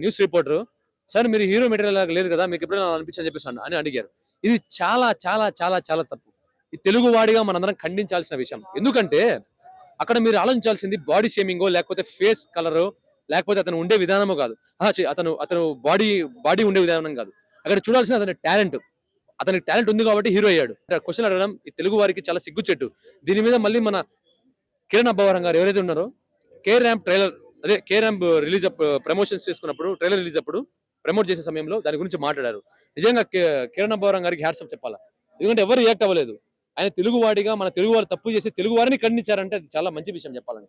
News reporter sir మీరు hero material లాగా లేదు కదా మీకు ఎప్పుడైనా అనిపించని చెప్పేసి అని అడిగారు. ఇది చాలా చాలా చాలా చాలా తప్పు. ఈ తెలుగు వాడిగా మనందరం ఖండించాల్సిన విషయం. ఎందుకంటే అక్కడ మీరు ఆలోచించాల్సింది బాడీ షేమింగో లేకపోతే ఫేస్ కలరో లేకపోతే అతను ఉండే విధానమో కాదు. అతను అతను బాడీ బాడీ ఉండే విధానం కాదు. అక్కడ చూడాల్సింది అతని టాలెంట్. అతనికి టాలెంట్ ఉంది కాబట్టి హీరో అయ్యాడు. క్వశ్చన్ అడగడం ఈ తెలుగు వారికి చాలా సిగ్గుచెట్టు. దీని మీద మళ్ళీ మన కిరణ్ అబ్బవరం గారు ఎవరైతే ఉన్నారో కే ర్యాంప్ ట్రైలర్ అదే కే ర్యాంప్ రిలీజ్ ప్రమోషన్స్ చేసుకున్నప్పుడు ట్రైలర్ రిలీజ్ అప్పుడు ప్రమోట్ చేసే సమయంలో దాని గురించి మాట్లాడారు. నిజంగా కిరణ్ అబ్బవరం గారికి హ్యాట్స్ ఆఫ్ చెప్పాలా. ఎందుకంటే ఎవరు రియాక్ట్ అవ్వలేదు. ఆయన తెలుగు వాడిగా మన తెలుగు వారు తప్పు చేసి తెలుగు వారిని ఖండించారంటే అది చాలా మంచి విషయం చెప్పాలని.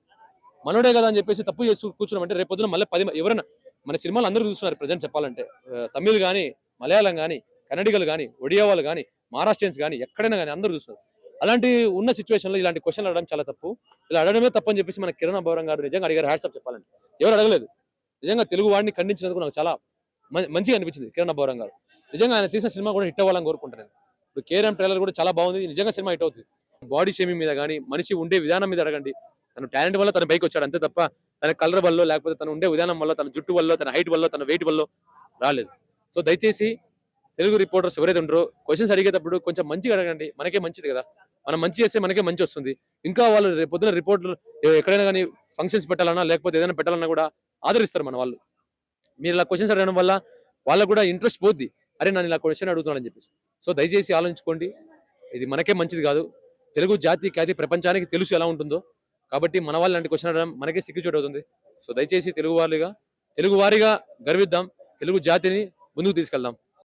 మనోడే కదా అని చెప్పేసి తప్పు చేసి కూర్చున్నామంటే రేపు పొద్దున మళ్ళీ 10 ఎవరైనా మన సినిమాలు అందరూ చూస్తున్నారు ప్రజెంట్ చెప్పాలంటే. తమిళ్ కానీ మలయాళం కానీ కన్నడిగలు కానీ ఒడియా వాళ్ళు కానీ మహారాష్ట్రియన్స్ కానీ ఎక్కడైనా కానీ అందరూ చూస్తున్నారు. అలాంటి ఉన్న సిచ్యువేషన్లో ఇలాంటి క్వశ్చన్లు అడగడం చాలా తప్పు. ఇలా అడగడమే తప్పు అని చెప్పేసి మన కిరణ్ అబ్బవరం గారు నిజంగా అడిగారు. హ్యాట్స్ ఆఫ్ చెప్పాలంటే ఎవరు అడగలేదు. నిజంగా తెలుగు వాడిని ఖండించినందుకు నాకు చాలా మంచిగా అనిపించింది కిరణ్ అబ్బవరం గారు. నిజంగా ఆయన తీసిన సినిమా కూడా హిట్ అవ్వాలని కోరుకుంటున్నాను. ఇప్పుడు కేఆర్ఎం ట్రైలర్ కూడా చాలా బాగుంది. నిజంగా సినిమా హిట్ అవుతుంది. బాడీ షేమింగ్ మీద కానీ మనిషి ఉండే విధానం మీద అడగండి. తన టాలెంట్ వల్ల తన బైక్ వచ్చాడు అంతే తప్ప తన కలర్ వల్ల లేకపోతే తన ఉండే విధానం వల్ల తన జుట్టు వల్ల తన హైట్ వల్ల తన వెయిట్ వల్ల రాలేదు. సో దయచేసి తెలుగు రిపోర్టర్స్ ఎవరైతే ఉంటారో క్వశ్చన్స్ అడిగేటప్పుడు కొంచెం మంచిగా అడగండి. మనకే మంచిది కదా. మనం మంచి చేస్తే మనకే మంచి వస్తుంది. ఇంకా వాళ్ళు పొద్దున రిపోర్టర్లు ఎక్కడైనా కానీ ఫంక్షన్స్ పెట్టాలన్నా లేకపోతే ఏదైనా పెట్టాలన్నా కూడా ఆదరిస్తారు మన వాళ్ళు. మీరు ఇలా క్వశ్చన్స్ అడగడం వల్ల వాళ్ళకు కూడా ఇంట్రెస్ట్ పోద్ది. అరే నన్ను ఇలా క్వశ్చన్ అడుగుతున్నానని చెప్పేసి. సో దయచేసి ఆలోచించుకోండి. ఇది మనకే మంచిది కాదు. తెలుగు జాతి ఖ్యాతి ప్రపంచానికి తెలుసు ఎలా ఉంటుందో. కాబట్టి మన వాళ్ళు లాంటి క్వశ్చన్ అడగడం మనకే సిగ్గుచోటు అవుతుంది. సో దయచేసి తెలుగు వారిగా గర్విద్దాం. తెలుగు జాతిని ముందుకు తీసుకెళ్దాం.